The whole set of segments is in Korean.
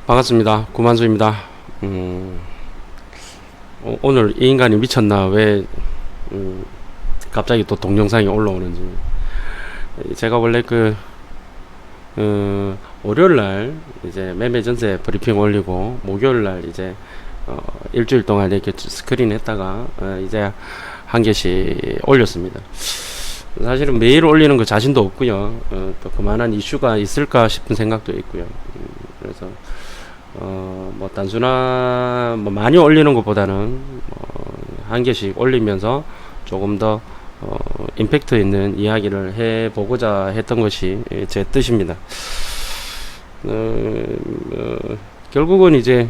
반갑습니다. 구만수입니다. 오늘 이 인간이 미쳤나 왜 갑자기 또 동영상이 올라오는지. 제가 원래 월요일날 이제 매매 전세 브리핑 올리고 목요일날 이제 일주일 동안 이렇게 스크린 했다가 이제 한 개씩 올렸습니다. 사실은 매일 올리는 거 자신도 없고요. 또 그만한 이슈가 있을까 싶은 생각도 있고요. 그래서 뭐 단순한 많이 올리는 것보다는 한 개씩 올리면서 조금 더 임팩트 있는 이야기를 해보고자 했던 것이 제 뜻입니다. 결국은 이제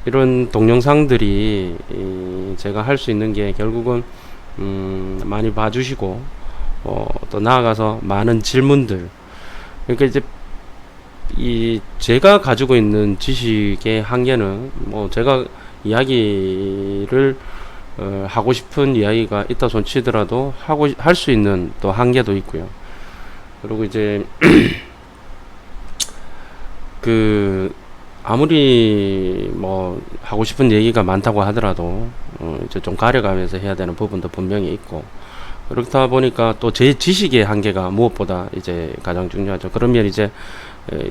이런 동영상들이 제가 할 수 있는 게 결국은 많이 봐주시고 또 나아가서 많은 질문들, 그러니까 이제 제가 가지고 있는 지식의 한계는 제가 이야기를 하고 싶은 이야기가 있다 손 치더라도 할 수 있는 또 한계도 있고요. 그리고 이제 아무리 하고 싶은 얘기가 많다고 하더라도 이제 좀 가려가면서 해야 되는 부분도 분명히 있고, 그렇다 보니까 또 제 지식의 한계가 무엇보다 이제 가장 중요하죠. 그러면 이제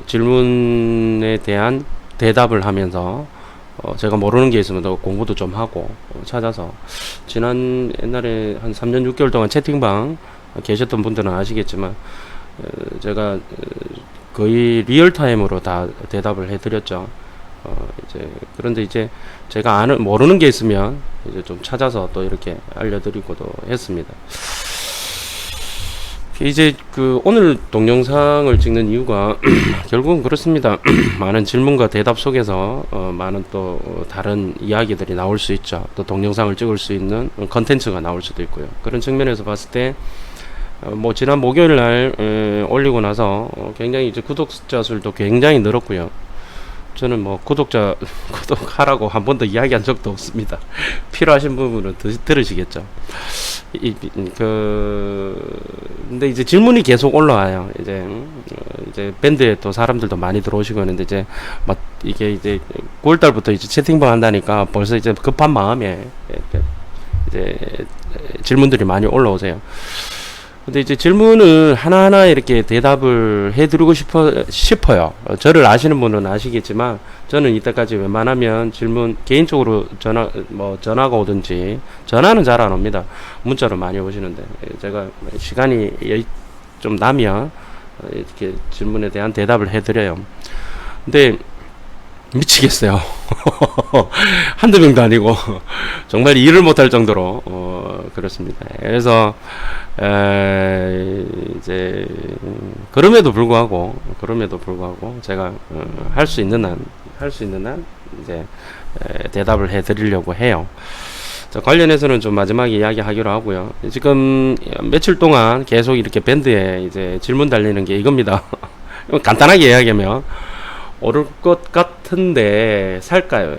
질문에 대한 대답을 하면서 제가 모르는 게 있으면 더 공부도 좀 하고 찾아서, 옛날에 한 3년 6개월 동안 채팅방 계셨던 분들은 아시겠지만 제가 거의 리얼타임으로 다 대답을 해드렸죠. 그런데 이제 제가 모르는 게 있으면 이제 좀 찾아서 또 이렇게 알려드리고도 했습니다. 이제 오늘 동영상을 찍는 이유가 결국은 그렇습니다. 많은 질문과 대답 속에서 많은 또 다른 이야기들이 나올 수 있죠. 또 동영상을 찍을 수 있는 컨텐츠가 나올 수도 있고요. 그런 측면에서 봤을 때 지난 목요일 날 올리고 나서 굉장히 이제 구독자 수도 굉장히 늘었고요. 저는 구독하라고 한 번도 이야기한 적도 없습니다. 필요하신 부분은 들으시겠죠. 근데 이제 질문이 계속 올라와요. 이제 밴드에 또 사람들도 많이 들어오시고 있는데, 이게 이제 9월달부터 이제 채팅방 한다니까 벌써 이제 급한 마음에 이제 질문들이 많이 올라오세요. 근데 이제 질문을 하나하나 이렇게 대답을 해드리고 싶어요. 저를 아시는 분은 아시겠지만, 저는 이때까지 웬만하면 질문 개인적으로 전화가 오든지, 전화는 잘 안 옵니다. 문자로 많이 오시는데, 제가 시간이 좀 나면 이렇게 질문에 대한 대답을 해드려요. 근데 미치겠어요. 한두 명도 아니고 정말 일을 못할 정도로 그렇습니다. 그래서 이제 그럼에도 불구하고 제가 할 수 있는 한 이제 대답을 해드리려고 해요. 자, 관련해서는 좀 마지막에 이야기하기로 하고요. 지금 며칠 동안 계속 이렇게 밴드에 이제 질문 달리는 게 이겁니다. 간단하게 이야기하면, 오를 것 같은데 살까요?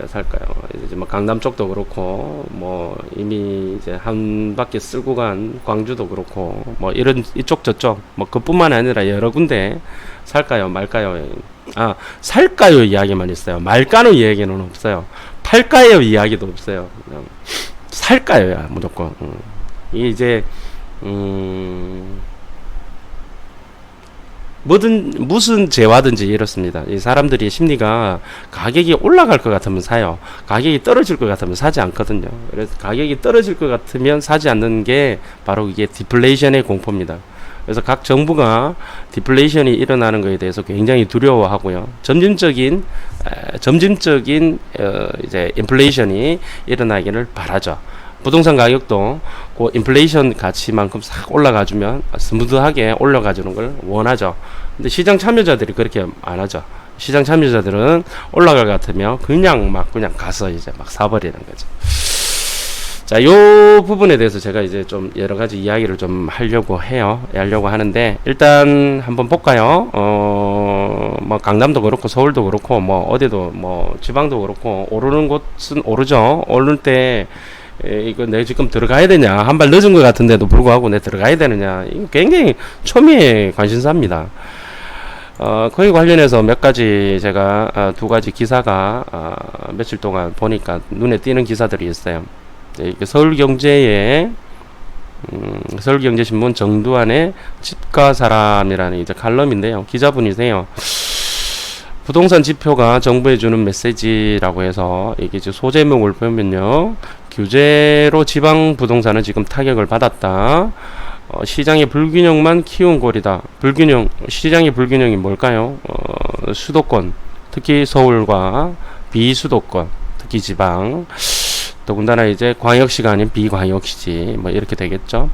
이제 강남 쪽도 그렇고, 이미 이제 한 바퀴 쓸고 간 광주도 그렇고, 이쪽 저쪽, 그뿐만 아니라 여러 군데 살까요? 말까요? 살까요? 이야기만 있어요. 말까는 이야기는 없어요. 팔까요? 이야기도 없어요. 그냥 살까요야, 무조건. 이제, 무슨 재화든지 이렇습니다. 이 사람들이 심리가 가격이 올라갈 것 같으면 사요. 가격이 떨어질 것 같으면 사지 않거든요. 그래서 가격이 떨어질 것 같으면 사지 않는 게 바로 이게 디플레이션의 공포입니다. 그래서 각 정부가 디플레이션이 일어나는 것에 대해서 굉장히 두려워하고요. 점진적인 이제 인플레이션이 일어나기를 바라죠. 부동산 가격도 그 인플레이션 가치만큼 싹 올라가주면 스무드하게 올라가주는 걸 원하죠. 근데 시장 참여자들이 그렇게 안 하죠. 시장 참여자들은 올라갈 것 같으면 그냥 가서 이제 사버리는 거죠. 자, 요 부분에 대해서 제가 이제 좀 여러 가지 이야기를 좀 하려고 하는데, 일단 한번 볼까요? 강남도 그렇고, 서울도 그렇고, 어디도, 지방도 그렇고, 오르는 곳은 오르죠. 오를 때, 이거 내 지금 들어가야 되냐, 한 발 늦은 것 같은데도 불구하고 내 들어가야 되느냐, 이거 굉장히 초미의 관심사입니다. 거기 관련해서 몇 가지 제가 두 가지 기사가 며칠 동안 보니까 눈에 띄는 기사들이 있어요. 이게 서울경제신문 정두환의 집가 사람이라는 이제 칼럼인데요. 기자분이세요. 부동산 지표가 정부에 주는 메시지라고 해서 이게 이제 소제목을 보면요. 규제로 지방 부동산은 지금 타격을 받았다. 시장의 불균형만 키운 꼴이다. 시장의 불균형이 뭘까요? 수도권, 특히 서울과 비수도권, 특히 지방, 더군다나 이제 광역시가 아닌 비광역시지, 뭐 이렇게 되겠죠.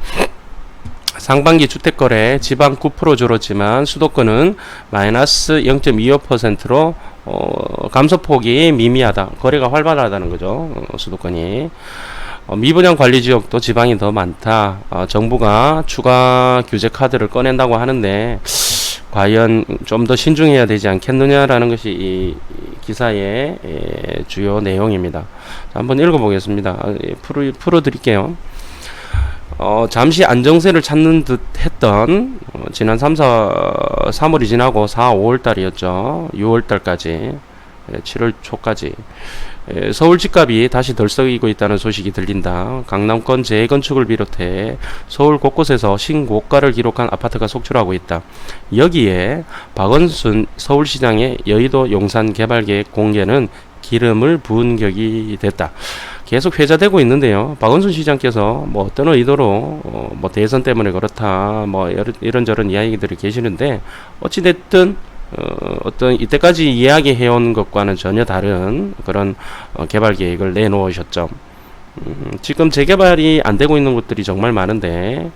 상반기 주택거래 지방 9% 줄었지만 수도권은 마이너스 0.25%로 감소폭이 미미하다. 거래가 활발하다는 거죠. 수도권이. 미분양 관리 지역도 지방이 더 많다. 정부가 추가 규제 카드를 꺼낸다고 하는데 과연 좀 더 신중해야 되지 않겠느냐라는 것이 이 기사의 주요 내용입니다. 자, 한번 읽어보겠습니다. 풀어드릴게요. 잠시 안정세를 찾는 듯 했던 지난 3월이 지나고 4, 5월 달이었죠. 6월 달까지 7월 초까지 서울 집값이 다시 덜썩이고 있다는 소식이 들린다. 강남권 재건축을 비롯해 서울 곳곳에서 신고가를 기록한 아파트가 속출하고 있다. 여기에 박원순 서울시장의 여의도 용산 개발계획 공개는 기름을 부은 격이 됐다. 계속 회자되고 있는데요. 박원순 시장께서 뭐 어떤 의도로 뭐 대선 때문에 그렇다 뭐 이런저런 이야기들이 계시는데 어찌됐든 어떤 이때까지 이야기해온 것과는 전혀 다른 그런 개발 계획을 내놓으셨죠. 지금 재개발이 안 되고 있는 곳들이 정말 많은데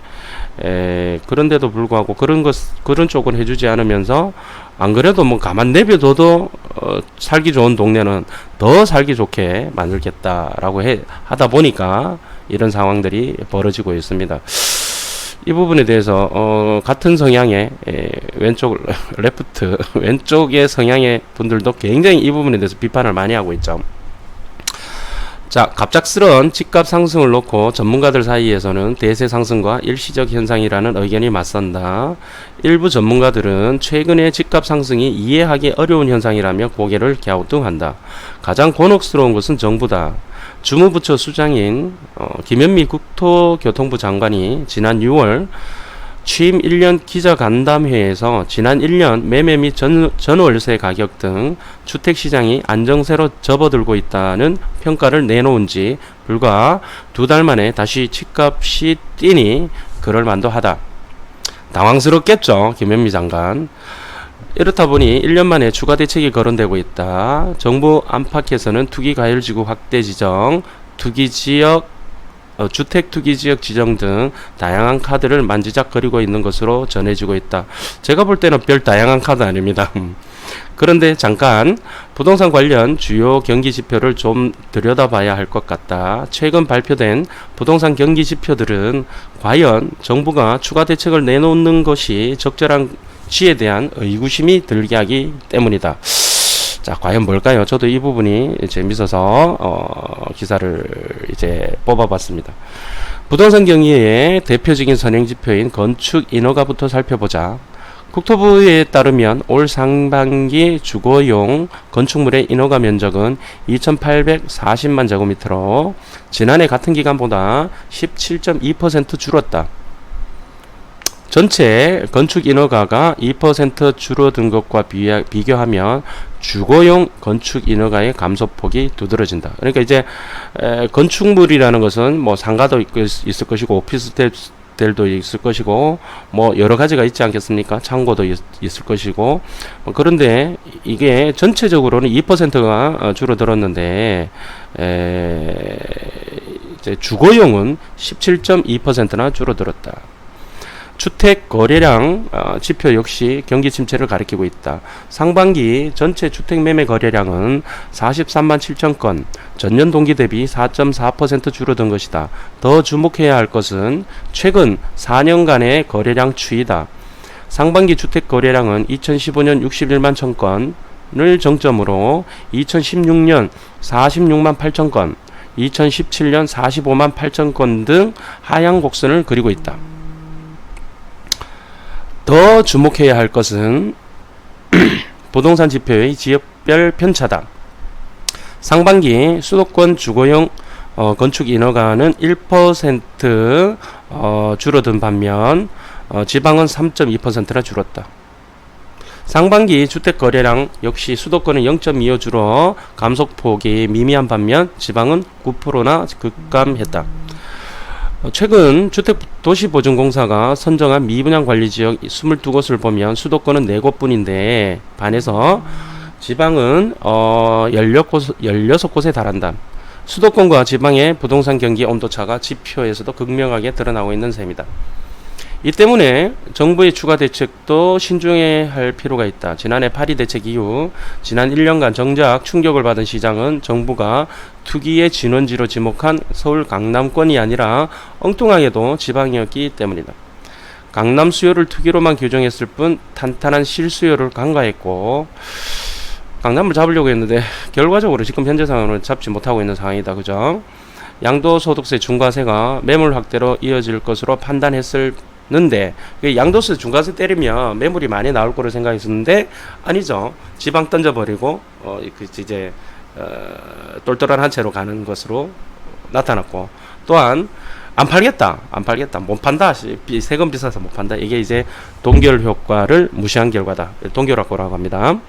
그런데도 불구하고 그런 쪽은 해주지 않으면서 안 그래도 뭐 가만 내버려둬도 살기 좋은 동네는 더 살기 좋게 만들겠다라고 하다 보니까 이런 상황들이 벌어지고 있습니다. 이 부분에 대해서 같은 성향의 레프트 왼쪽의 성향의 분들도 굉장히 이 부분에 대해서 비판을 많이 하고 있죠. 자, 갑작스러운 집값 상승을 놓고 전문가들 사이에서는 대세 상승과 일시적 현상이라는 의견이 맞선다. 일부 전문가들은 최근의 집값 상승이 이해하기 어려운 현상이라며 고개를 갸우뚱한다. 가장 곤혹스러운 것은 정부다. 주무부처 수장인 김현미 국토교통부 장관이 지난 6월 취임 1년 기자간담회에서 지난 1년 매매 및 전월세 가격 등 주택시장이 안정세로 접어들고 있다는 평가를 내놓은 지 불과 2달 만에 다시 집값이 뛰니 그럴만도 하다. 당황스럽겠죠, 김현미 장관. 이렇다 보니 1년 만에 추가 대책이 거론되고 있다. 정부 안팎에서는 투기과열지구 확대 지정, 주택투기지역 지정 등 다양한 카드를 만지작거리고 있는 것으로 전해지고 있다. 제가 볼 때는 별 다양한 카드 아닙니다. 그런데 잠깐 부동산 관련 주요 경기 지표를 좀 들여다봐야 할 것 같다. 최근 발표된 부동산 경기 지표들은 과연 정부가 추가 대책을 내놓는 것이 적절한지에 대한 의구심이 들게 하기 때문이다. 자, 과연 뭘까요? 저도 이 부분이 재밌어서 기사를 이제 뽑아봤습니다. 부동산 경기의 대표적인 선행지표인 건축 인허가부터 살펴보자. 국토부에 따르면 올 상반기 주거용 건축물의 인허가 면적은 2,840만 제곱미터로 지난해 같은 기간보다 17.2% 줄었다. 전체 건축 인허가가 2% 줄어든 것과 비교하면 주거용 건축 인허가의 감소폭이 두드러진다. 그러니까 이제 건축물이라는 것은 뭐 상가도 있을 것이고 오피스텔도 있을 것이고 뭐 여러 가지가 있지 않겠습니까? 창고도 있을 것이고 그런데 이게 전체적으로는 2%가 줄어들었는데 이제 주거용은 17.2%나 줄어들었다. 주택 거래량 지표 역시 경기 침체를 가리키고 있다. 상반기 전체 주택 매매 거래량은 43만 7천 건, 전년 동기 대비 4.4% 줄어든 것이다. 더 주목해야 할 것은 최근 4년간의 거래량 추이다. 상반기 주택 거래량은 2015년 61만 1천 건을 정점으로 2016년 46만 8천 건, 2017년 45만 8천 건 등 하향 곡선을 그리고 있다. 더 주목해야 할 것은 부동산 지표의 지역별 편차다. 상반기 수도권 주거용 건축 인허가는 1% 줄어든 반면 지방은 3.2%나 줄었다. 상반기 주택 거래량 역시 수도권은 0.25 줄어 감소폭이 미미한 반면 지방은 9%나 급감했다. 최근 주택도시보증공사가 선정한 미분양 관리지역 22곳을 보면 수도권은 4곳뿐인데 반해서 지방은 16곳에 달한다. 수도권과 지방의 부동산 경기 온도차가 지표에서도 극명하게 드러나고 있는 셈이다. 이 때문에 정부의 추가 대책도 신중해야 할 필요가 있다. 지난해 파리 대책 이후 지난 1년간 정작 충격을 받은 시장은 정부가 투기의 진원지로 지목한 서울 강남권이 아니라 엉뚱하게도 지방이었기 때문이다. 강남 수요를 투기로만 규정했을 뿐 탄탄한 실수요를 간과했고 강남을 잡으려고 했는데 결과적으로 지금 현재 상황으로는 잡지 못하고 있는 상황이다. 그죠? 양도소득세 중과세가 매물 확대로 이어질 것으로 판단했는데 양도세 중과세 때리면 매물이 많이 나올 거로 생각했었는데 아니죠. 지방 던져버리고 이제 똘똘한 한 채로 가는 것으로 나타났고 또한 안 팔겠다 못 판다 세금 비싸서 못 판다 이게 이제 동결 효과를 무시한 결과다. 동결 효과라고 합니다.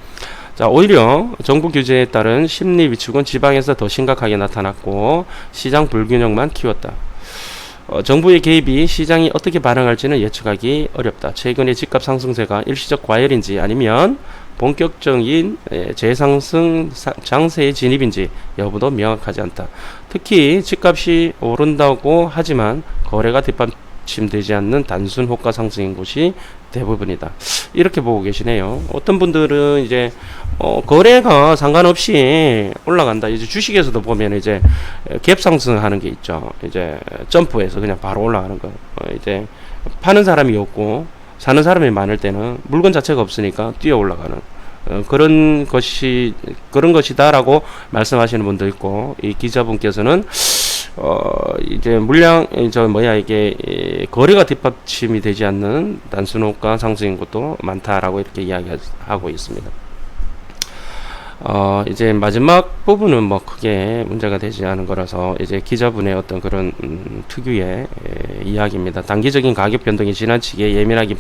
자, 오히려 정부 규제에 따른 심리 위축은 지방에서 더 심각하게 나타났고 시장 불균형만 키웠다. 정부의 개입이 시장이 어떻게 반응할지는 예측하기 어렵다. 최근의 집값 상승세가 일시적 과열인지 아니면 본격적인 재상승 장세의 진입인지 여부도 명확하지 않다. 특히 집값이 오른다고 하지만 거래가 뒷받침되지 않는 단순 호가 상승인 곳이 대부분이다. 이렇게 보고 계시네요. 어떤 분들은 이제 거래가 상관없이 올라간다. 이제 주식에서도 보면 이제 갭 상승하는 게 있죠. 이제 점프해서 그냥 바로 올라가는 거. 이제 파는 사람이 없고 사는 사람이 많을 때는 물건 자체가 없으니까 뛰어 올라가는 그런 것이다라고 말씀하시는 분도 있고 이 기자분께서는 이제 물량 이게 거래가 뒷받침이 되지 않는 단순 호가 상승인 것도 많다라고 이렇게 이야기하고 있습니다. 이제 마지막 부분은 뭐 크게 문제가 되지 않은 거라서 이제 기자분의 어떤 그런 특유의 이야기입니다. 단기적인 가격 변동이 지나치게 예민하게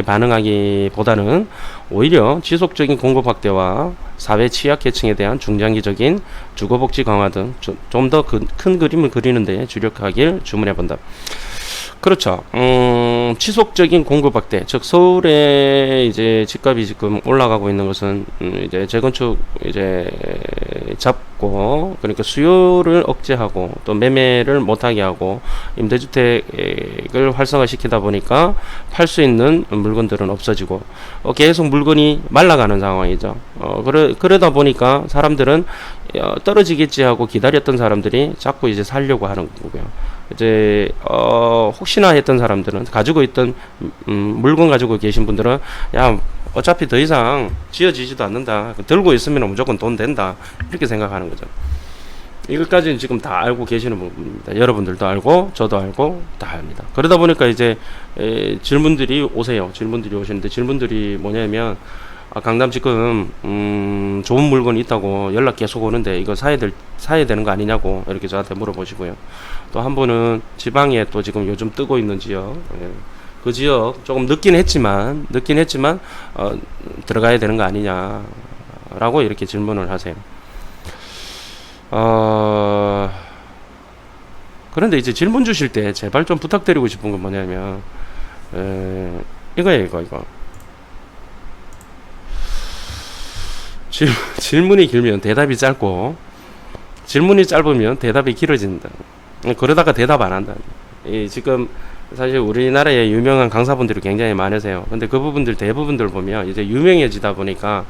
반응하기보다는 오히려 지속적인 공급 확대와 사회 취약 계층에 대한 중장기적인 주거복지 강화 등 좀 더 큰 그림을 그리는 데 주력하길 주문해 본다. 그렇죠. 지속적인 공급 확대, 즉 서울에 이제 집값이 지금 올라가고 있는 것은 이제 재건축 이제 잡고 그러니까 수요를 억제하고 또 매매를 못하게 하고 임대주택을 활성화시키다 보니까 팔 수 있는 물건들은 없어지고 계속 물건이 말라가는 상황이죠. 그러다 보니까 사람들은 떨어지겠지 하고 기다렸던 사람들이 자꾸 이제 살려고 하는 거고요. 이제 혹시나 했던 사람들은 가지고 있던 물건 가지고 계신 분들은 야 어차피 더 이상 지어지지도 않는다. 들고 있으면 무조건 돈 된다. 이렇게 생각하는 거죠. 이것까지는 지금 다 알고 계시는 부분입니다. 여러분들도 알고 저도 알고 다 압니다. 그러다 보니까 이제 질문들이 오시는데 질문들이 뭐냐면 강남 지금 좋은 물건이 있다고 연락 계속 오는데 이거 사야 되는 거 아니냐고 이렇게 저한테 물어보시고요. 또 한 분은 지방에 또 지금 요즘 뜨고 있는 지역, 그 지역 조금 늦긴 했지만 들어가야 되는 거 아니냐라고 이렇게 질문을 하세요. 그런데 이제 질문 주실 때 제발 좀 부탁드리고 싶은 건 뭐냐면 이거예요. 질문이 길면 대답이 짧고 질문이 짧으면 대답이 길어진다. 그러다가 대답 안 한다. 지금 사실 우리나라에 유명한 강사분들이 굉장히 많으세요. 근데 그 부분들 대부분들 보면 이제 유명해지다 보니까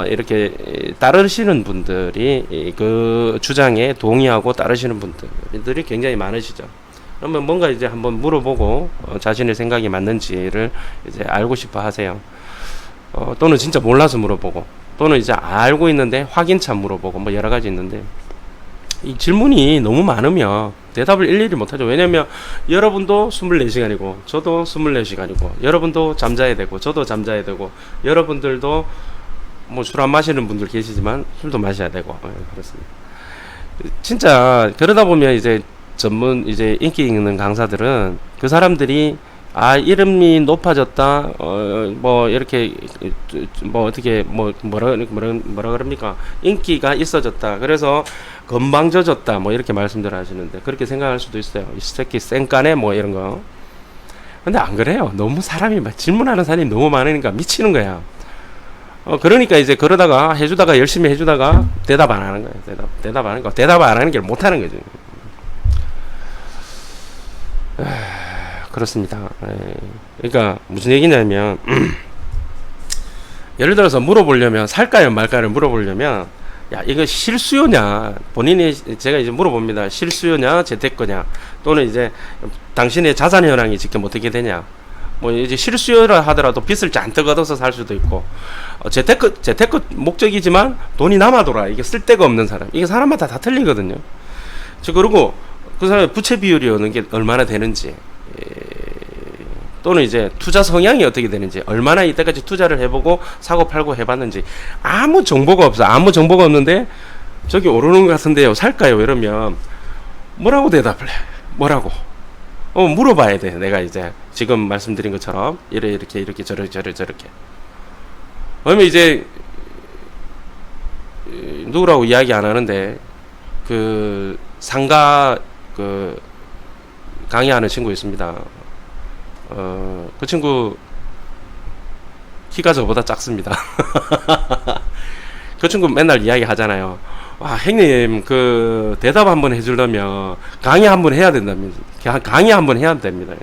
이렇게 따르시는 분들이 그 주장에 동의하고 따르시는 분들이 굉장히 많으시죠. 그러면 뭔가 이제 한번 물어보고 자신의 생각이 맞는지를 이제 알고 싶어 하세요. 또는 진짜 몰라서 물어보고 또는 이제 알고 있는데 확인차 물어보고 뭐 여러 가지 있는데 이 질문이 너무 많으면 대답을 일일이 못하죠. 왜냐면 여러분도 24시간이고 저도 24시간이고 여러분도 잠자야 되고 저도 잠자야 되고 여러분들도 뭐 술 안 마시는 분들 계시지만 술도 마셔야 되고 그렇습니다. 진짜 그러다 보면 이제 전문 이제 인기 있는 강사들은 그 사람들이 이름이 높아졌다 뭐 이렇게 뭐 어떻게 뭐라 그럽니까, 인기가 있어졌다, 그래서 건방져졌다 뭐 이렇게 말씀들 하시는데 그렇게 생각할 수도 있어요. 이 새끼 쌩까네 뭐 이런 거. 근데 안 그래요. 너무 사람이 질문하는 사람이 너무 많으니까 미치는 거야. 그러니까 이제 그러다가 해주다가 열심히 해주다가 대답 안 하는 거예요. 대답 안 하는 거. 대답 안 하는 게 못 하는 거죠. 그렇습니다. 그러니까 무슨 얘기냐면 예를 들어서 물어보려면 살까요 말까를 물어보려면 야 이거 실수요냐, 본인이 제가 이제 물어봅니다. 실수요냐 재테크냐, 또는 이제 당신의 자산 현황이 지금 어떻게 되냐. 뭐 이제 실수요라 하더라도 빚을 잔뜩 얻어서 살 수도 있고, 재테크 목적이지만 돈이 남아돌아, 이게 쓸데가 없는 사람, 이게 사람마다 다 틀리거든요. 그리고 그 사람의 부채 비율이 어느 게 얼마나 되는지, 또는 이제 투자 성향이 어떻게 되는지, 얼마나 이때까지 투자를 해보고 사고 팔고 해봤는지 아무 정보가 없어. 아무 정보가 없는데 저기 오르는 것 같은데요 살까요 이러면 뭐라고 대답을 해? 뭐라고? 물어봐야 돼. 내가 이제 지금 말씀드린 것처럼 이렇게 저렇게. 그러면 이제 누구라고 이야기 안 하는데 그 상가 그 강의하는 친구 있습니다. 그 친구 키가 저보다 작습니다. 그 친구 맨날 이야기 하잖아요. 와, 형님, 그, 대답 한번 해주려면, 강의 한번 해야 된답니다. 강의 한번 해야 됩니다.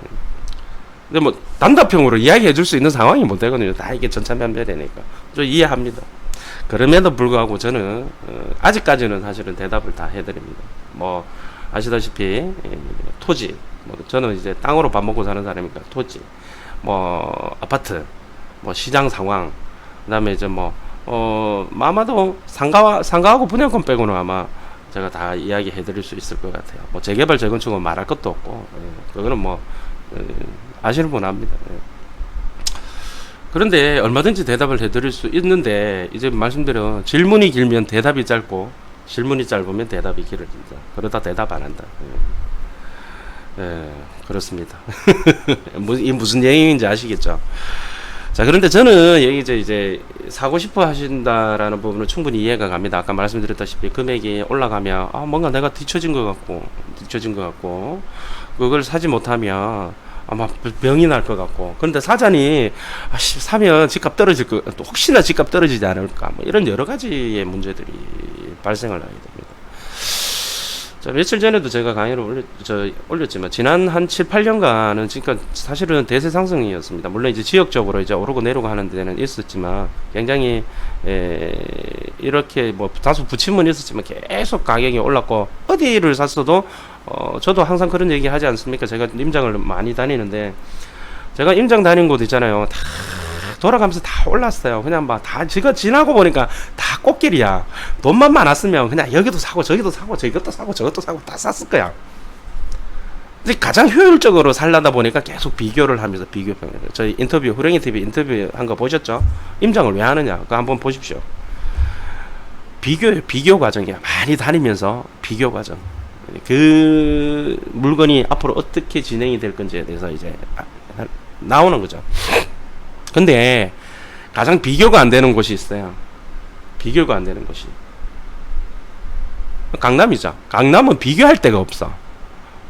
근데 뭐, 단답형으로 이야기 해줄 수 있는 상황이 못 되거든요. 다 이게 전차면배되니까. 저 이해합니다. 그럼에도 불구하고 저는, 아직까지는 사실은 대답을 다 해드립니다. 뭐, 아시다시피, 토지, 뭐, 저는 이제 땅으로 밥 먹고 사는 사람이니까 토지, 뭐, 아파트, 뭐, 시장 상황, 그 다음에 이제 뭐, 아마도 상가하고 분양권 빼고는 아마 제가 다 이야기 해드릴 수 있을 것 같아요. 뭐 재개발 재건축은 말할 것도 없고, 그거는 뭐 아시는 분 압니다. 그런데 얼마든지 대답을 해드릴 수 있는데 이제 말씀드려, 질문이 길면 대답이 짧고 질문이 짧으면 대답이 길어진다. 그러다 대답 안 한다. 그렇습니다. 이 무슨 얘기인지 아시겠죠? 자, 그런데 저는 여기 이제 사고 싶어 하신다라는 부분은 충분히 이해가 갑니다. 아까 말씀드렸다시피 금액이 올라가면 뭔가 내가 뒤처진 것 같고 그걸 사지 못하면 아마 병이 날 것 같고, 그런데 사자니 사면 집값 떨어질 거, 또 혹시나 집값 떨어지지 않을까, 뭐 이런 여러 가지의 문제들이 발생을 하게 됩니다. 자, 며칠 전에도 제가 강의를 올렸지만, 지난 한 7, 8년간은 지금 사실은 대세 상승이었습니다. 물론 이제 지역적으로 이제 오르고 내리고 하는 데는 있었지만, 굉장히, 이렇게 뭐 다소 부침은 있었지만, 계속 가격이 올랐고, 어디를 샀어도, 저도 항상 그런 얘기 하지 않습니까? 제가 임장을 많이 다니는데, 제가 임장 다닌 곳 있잖아요. 다 돌아가면서 다 올랐어요. 그냥 막 다 제가 지나고 보니까 다 꽃길이야. 돈만 많았으면 그냥 여기도 사고 저기도 사고 저것도 사고 저것도 사고 다 샀을 거야. 근데 가장 효율적으로 살려다 보니까 계속 비교를 하면서 비교평을. 저희 인터뷰, 호랭이 TV 인터뷰 한 거 보셨죠? 임장을 왜 하느냐? 그거 한번 보십시오. 비교 과정이야. 많이 다니면서 비교 과정. 그 물건이 앞으로 어떻게 진행이 될 건지에 대해서 이제 나오는 거죠. 근데 가장 비교가 안 되는 곳이 있어요. 비교가 안 되는 곳이 강남이죠. 강남은 비교할 데가 없어.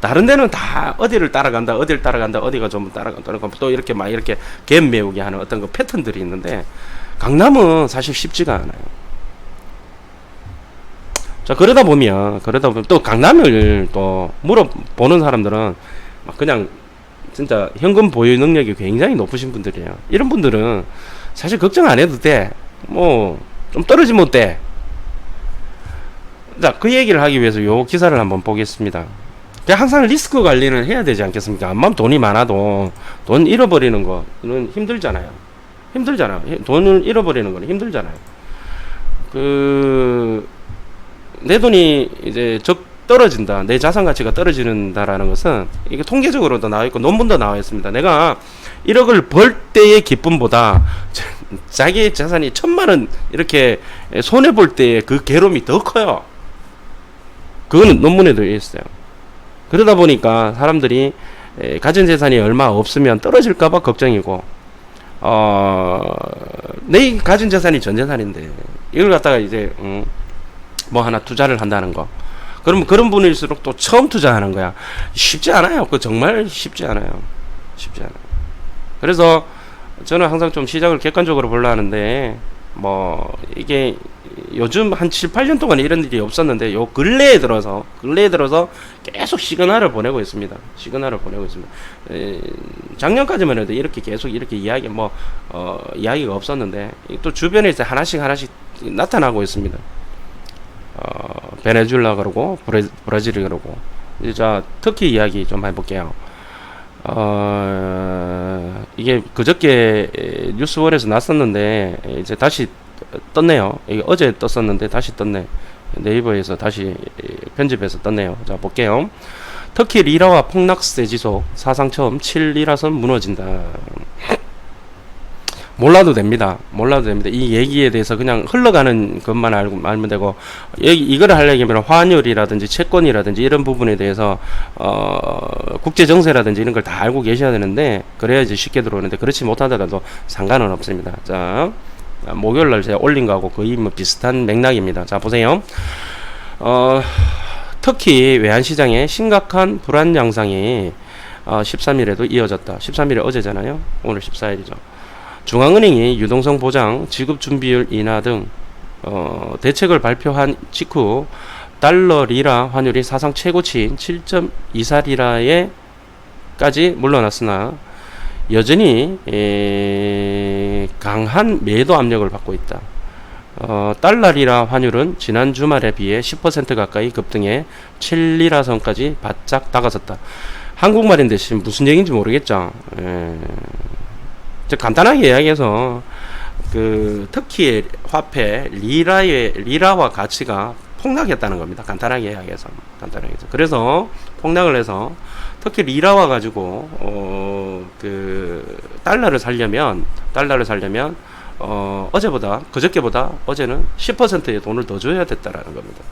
다른 데는 다 어디를 따라간다, 어디가 좀 따라간다, 또 이렇게 막 이렇게 갭 메우게 하는 어떤 그 패턴들이 있는데, 강남은 사실 쉽지가 않아요. 자, 그러다 보면 또 강남을 또 물어보는 사람들은 막 그냥 진짜 현금 보유 능력이 굉장히 높으신 분들이에요. 이런 분들은 사실 걱정 안 해도 돼. 뭐 좀 떨어지면 돼. 자, 그 얘기를 하기 위해서 요 기사를 한번 보겠습니다. 항상 리스크 관리는 해야 되지 않겠습니까? 암만 돈이 많아도 돈 잃어버리는 거는 힘들잖아요. 돈을 잃어버리는 거는 힘들잖아요. 내 돈이 이제 떨어진다. 내 자산 가치가 떨어진다라는 것은 이게 통계적으로도 나와 있고 논문도 나와 있습니다. 내가 1억을 벌 때의 기쁨보다 자기 자산이 1,000만 원 이렇게 손해 볼 때의 그 괴로움이 더 커요. 그거는 논문에도 있어요. 그러다 보니까 사람들이 가진 재산이 얼마 없으면 떨어질까봐 걱정이고, 내 가진 재산이 전 재산인데 이걸 갖다가 이제 뭐 하나 투자를 한다는 거. 그러면 그런 분일수록 또 처음 투자하는 거야. 쉽지 않아요. 그거 정말 쉽지 않아요. 쉽지 않아요. 그래서 저는 항상 좀 시장을 객관적으로 보려 하는데, 뭐 이게 요즘 한 7, 8년 동안 이런 일이 없었는데 요 근래에 들어서 계속 시그널을 보내고 있습니다. 시그널을 보내고 있습니다. 작년까지만 해도 이렇게 계속 이렇게 이야기가 없었는데 또 주변에 이제 하나씩 나타나고 있습니다. 베네수엘라 그러고 브라질이 그러고. 자, 터키 이야기 좀 해볼게요. 이게 그저께 뉴스원에서 났었는데 이제 다시 떴네요. 이게 어제 떴었는데 다시 떴네. 네이버에서 다시 편집해서 떴네요. 자, 볼게요. 터키 리라와 폭락세 지속 사상 처음 7리라선 무너진다. 몰라도 됩니다. 이 얘기에 대해서 그냥 흘러가는 것만 알면 되고, 이거를 하려면 환율이라든지 채권이라든지 이런 부분에 대해서 국제 정세라든지 이런 걸 다 알고 계셔야 되는데, 그래야지 쉽게 들어오는데, 그렇지 못하더라도 상관은 없습니다. 자, 목요일날 제가 올린 거하고 거의 뭐 비슷한 맥락입니다. 자, 보세요. 터키 외환시장의 심각한 불안 양상이 13일에도 이어졌다. 13일이 어제잖아요. 오늘 14일이죠. 중앙은행이 유동성 보장, 지급 준비율 인하 등 대책을 발표한 직후 달러 리라 환율이 사상 최고치인 7.24리라에까지 물러났으나 여전히 강한 매도 압력을 받고 있다. 달러 리라 환율은 지난 주말에 비해 10% 가까이 급등해 7리라 선까지 바짝 다가섰다. 한국말인데 지금 무슨 얘기인지 모르겠죠. 간단하게 이야기해서 그 터키의 화폐 리라와 가치가 폭락했다는 겁니다. 간단하게 이야기해서. 그래서 폭락을 해서 터키 리라와 가지고 그 달러를 살려면 그저께보다 어제는 10%의 돈을 더 줘야 됐다라는 겁니다.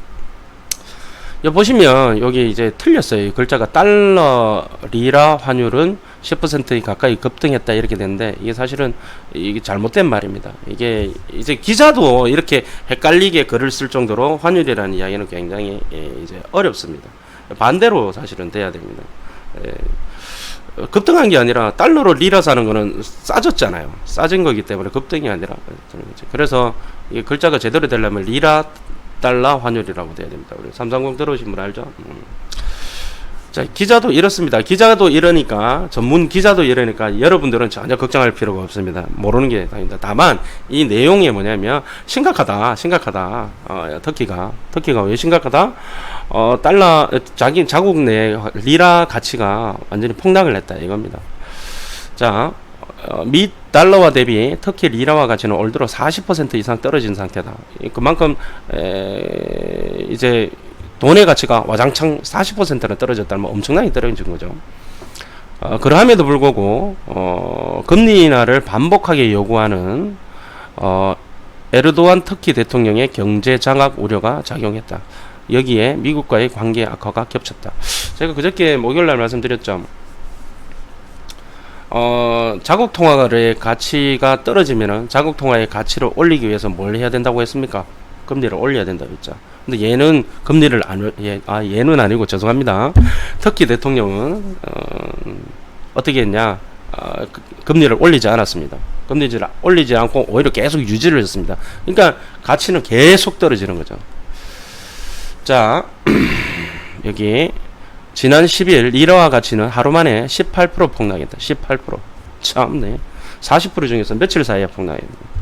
여기 보시면 여기 이제 틀렸어요. 글자가 달러 리라 환율은 10% 가까이 급등했다 이렇게 되는데, 이게 사실은 이게 잘못된 말입니다. 이게 이제 기자도 이렇게 헷갈리게 글을 쓸 정도로 환율이라는 이야기는 굉장히 이제 어렵습니다. 반대로 사실은 돼야 됩니다. 급등한 게 아니라 달러로 리라 사는 거는 싸졌잖아요. 싸진 거기 때문에 급등이 아니라. 그래서 이 글자가 제대로 되려면 리라 달러 환율이라고 돼야 됩니다. 우리 330 들어오신 분 알죠? 자, 기자도 이렇습니다. 기자도 이러니까, 전문 기자도 이러니까 여러분들은 전혀 걱정할 필요가 없습니다. 모르는 게 다입니다. 다만 이 내용이 뭐냐면 심각하다. 터키가 왜 심각하다? 자국 내 리라 가치가 완전히 폭락을 했다 이겁니다. 자, 미 달러와 대비 터키 리라와 가치는 올 들어 40% 이상 떨어진 상태다. 그만큼 이제 돈의 가치가 와장창 40%나 떨어졌다면 엄청나게 떨어진 거죠. 그러함에도 불구하고 금리 인하를 반복하게 요구하는 에르도안 터키 대통령의 경제 장악 우려가 작용했다. 여기에 미국과의 관계 악화가 겹쳤다. 제가 그저께 목요일날 말씀드렸죠. 자국 통화의 가치가 떨어지면은 자국 통화의 가치를 올리기 위해서 뭘 해야 된다고 했습니까? 금리를 올려야 된다고 했죠. 근데 얘는 금리를 얘는 아니고 죄송합니다. 터키 대통령은 어떻게 했냐? 금리를 올리지 않았습니다. 금리를 올리지 않고 오히려 계속 유지를 했습니다. 그러니까 가치는 계속 떨어지는 거죠. 자, 여기 지난 10일 리라와 가치는 하루 만에 18% 폭락했다. 18%. 참네. 40% 중에서 며칠 사이에 폭락했다.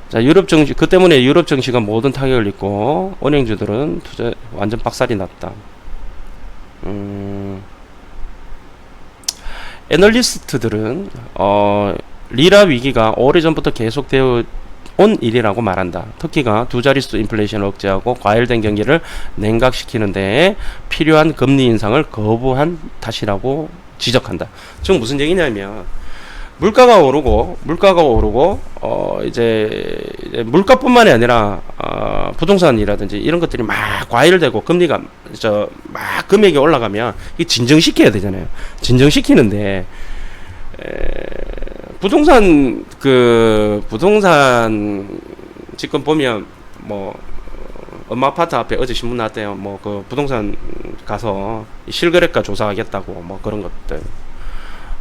자, 유럽 증시, 그 때문에 유럽 증시가 모든 타격을 입고 은행주들은 투자 완전 박살이 났다. 애널리스트들은 리라 위기가 오래전부터 계속되어 온 일이라고 말한다. 터키가 두 자릿수 인플레이션을 억제하고 과열된 경기를 냉각시키는 데에 필요한 금리 인상을 거부한 탓이라고 지적한다. 즉 무슨 얘기냐면 물가가 오르고 이제 물가뿐만이 아니라 부동산이라든지 이런 것들이 막 과열되고 금리가 막 금액이 올라가면 이 진정시켜야 되잖아요. 진정시키는데 부동산 지금 보면 뭐 엄마 아파트 앞에 어제 신문 나왔대요. 뭐 그 부동산 가서 실거래가 조사하겠다고 뭐 그런 것들.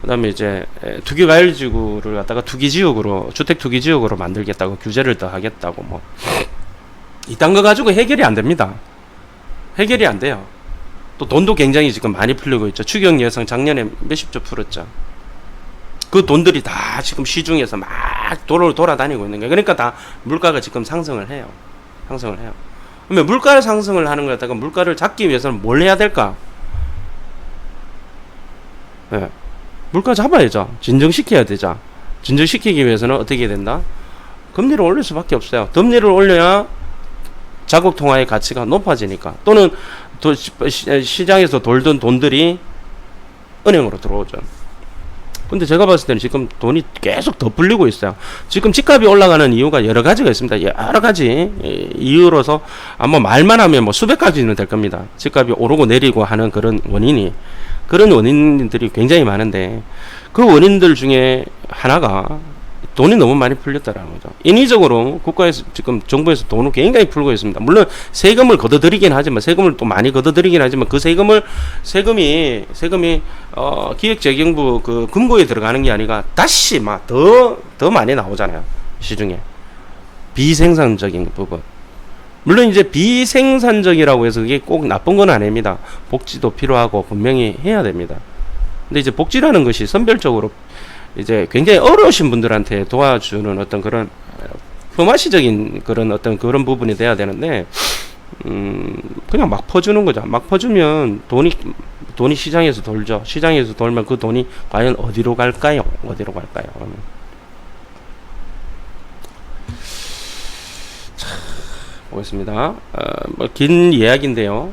그다음에 이제 투기 과열지구를 갖다가 투기지역으로 주택 투기지역으로 만들겠다고 규제를 더 하겠다고 뭐 이딴 거 가지고 해결이 안 됩니다. 해결이 안 돼요. 또 돈도 굉장히 지금 많이 풀리고 있죠. 추경 예상 작년에 몇십조 풀었죠. 그 돈들이 다 지금 시중에서 막 돌아다니고 있는 거예요. 그러니까 다 물가가 지금 상승을 해요. 그러면 물가 상승을 하는 거 갖다가 물가를 잡기 위해서는 뭘 해야 될까? 네. 물가 잡아야죠. 진정시켜야 되죠. 진정시키기 위해서는 어떻게 해야 된다? 금리를 올릴 수밖에 없어요. 금리를 올려야 자국 통화의 가치가 높아지니까. 또는 시장에서 돌던 돈들이 은행으로 들어오죠. 근데 제가 봤을 때는 지금 돈이 계속 더 불리고 있어요. 지금 집값이 올라가는 이유가 여러 가지가 있습니다. 여러 가지 이유로서 아마 말만 하면 뭐 수백 가지는 될 겁니다. 집값이 오르고 내리고 하는 그런 원인들이 굉장히 많은데 그 원인들 중에 하나가 돈이 너무 많이 풀렸다라는 거죠. 인위적으로 국가에서 지금 정부에서 돈을 굉장히 풀고 있습니다. 물론 세금을 걷어들이긴 하지만 그 세금이 기획재정부 그 금고에 들어가는 게 아니라 다시 막 더 많이 나오잖아요. 시중에 비생산적인 부분. 물론 이제 비생산적이라고 해서 그게 꼭 나쁜 건 아닙니다. 복지도 필요하고 분명히 해야 됩니다. 근데 이제 복지라는 것이 선별적으로 이제 굉장히 어려우신 분들한테 도와주는 어떤 그런 혐오시적인 그런 어떤 그런 부분이 돼야 되는데 그냥 막 퍼주는 거죠. 막 퍼주면 돈이 시장에서 돌죠. 시장에서 돌면 그 돈이 과연 어디로 갈까요? 보겠습니다. 뭐 긴 이야기인데요.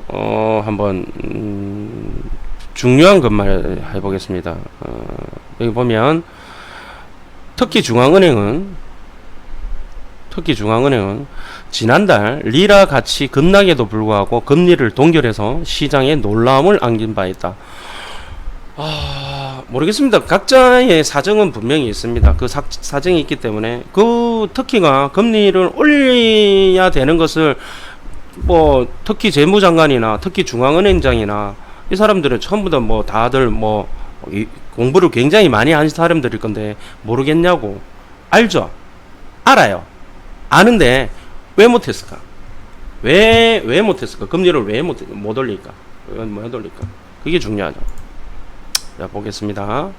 한번 중요한 것만 해보겠습니다. 여기 보면 터키 중앙은행은 지난달 리라 가치 급락에도 불구하고 금리를 동결해서 시장에 놀라움을 안긴 바 있다. 모르겠습니다. 각자의 사정은 분명히 있습니다. 그 사정이 있기 때문에 그 터키가 금리를 올려야 되는 것을 뭐 터키 재무장관이나 터키 중앙은행장이나 이 사람들은 전부 다 뭐 다들 뭐 공부를 굉장히 많이 한 사람들일 건데 모르겠냐고. 알죠? 알아요. 아는데 왜 못했을까? 왜 못했을까? 금리를 왜 못 올릴까? 그게 중요하죠. 자, 보겠습니다.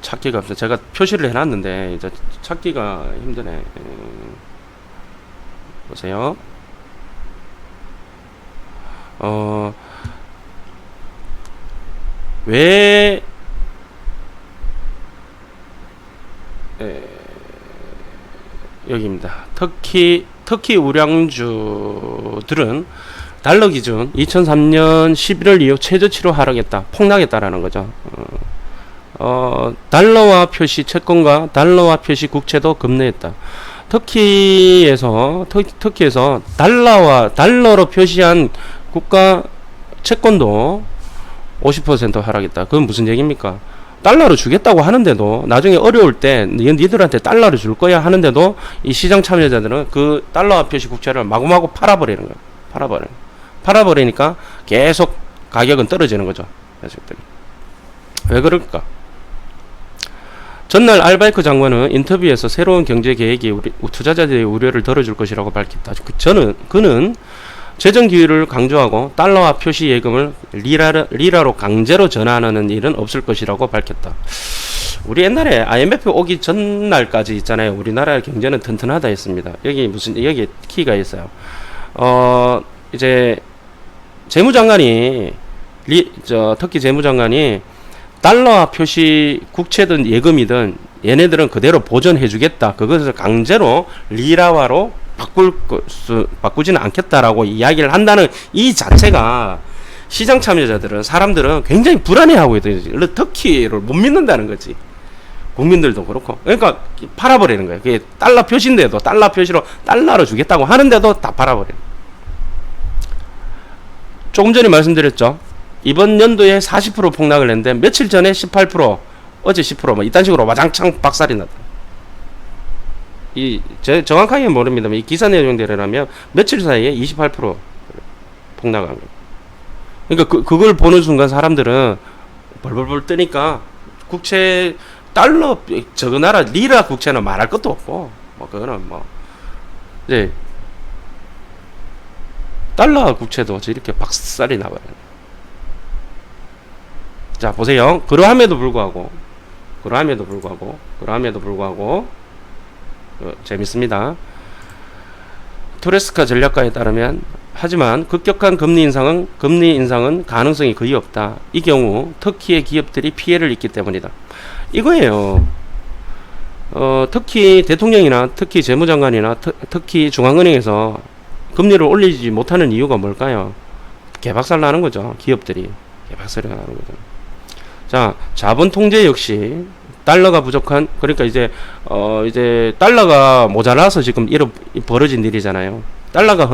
찾기가 없어. 제가 표시를 해놨는데 이제 찾기가 힘드네. 보세요. 왜 여기입니다. 터키 우량주들은 달러 기준 2003년 11월 이후 최저치로 하락했다. 폭락했다라는 거죠. 달러화 표시 채권과 달러화 표시 국채도 급락했다. 터키에서 달러로 표시한 국가 채권도 50% 하락했다. 그건 무슨 얘기입니까? 달러로 주겠다고 하는데도 나중에 어려울 때 니들한테 달러를 줄 거야 하는데도 이 시장 참여자들은 그 달러화 표시 국채를 마구마구 팔아버리는 거예요. 팔아버리니까 계속 가격은 떨어지는 거죠. 왜 그럴까? 전날 알바이크 장관은 인터뷰에서 새로운 경제 계획이 투자자들의 우려를 덜어줄 것이라고 밝혔다. 그는 재정 기회를 강조하고 달러화 표시 예금을 리라로 강제로 전환하는 일은 없을 것이라고 밝혔다. 우리 옛날에 IMF 오기 전날까지 있잖아요. 우리나라의 경제는 튼튼하다 했습니다. 여기 키가 있어요. 이제 재무장관이 터키 재무장관이 달러화 표시 국채든 예금이든 얘네들은 그대로 보존해주겠다. 그것을 강제로 리라화로 바꾸지는 않겠다라고 이야기를 한다는 이 자체가 시장 참여자들은, 사람들은 굉장히 불안해하고 있거든요. 터키를 못 믿는다는 거지. 국민들도 그렇고. 그러니까 팔아버리는 거예요. 그게 달러 표시인데도, 달러 표시로 달러로 주겠다고 하는데도 다 팔아버려요. 조금 전에 말씀드렸죠. 이번 연도에 40% 폭락을 했는데 며칠 전에 18%, 어제 10%, 뭐 이딴 식으로 와장창 박살이 났다. 정확하게 모릅니다만 이 기사 내용대로라면 며칠 사이에 28% 폭락한 거예요. 그러니까 그걸 보는 순간 사람들은 벌벌벌 뜨니까 국채, 달러, 저거 나라 리라 국채는 말할 것도 없고, 뭐 그거는 뭐 이제 달러 국채도 이렇게 박살이 나버려요. 자, 보세요. 그러함에도 불구하고 재밌습니다. 토레스카 전략가에 따르면, 하지만 급격한 금리 인상은 가능성이 거의 없다. 이 경우 터키의 기업들이 피해를 입기 때문이다. 이거예요. 터키 대통령이나 터키 재무장관이나 터키 중앙은행에서 금리를 올리지 못하는 이유가 뭘까요? 개박살 나는 거죠. 기업들이 개박살이 나는 거죠. 자, 자본 통제 역시 달러가 부족한, 그러니까 이제 달러가 모자라서 지금 이런 벌어진 일이잖아요. 달러가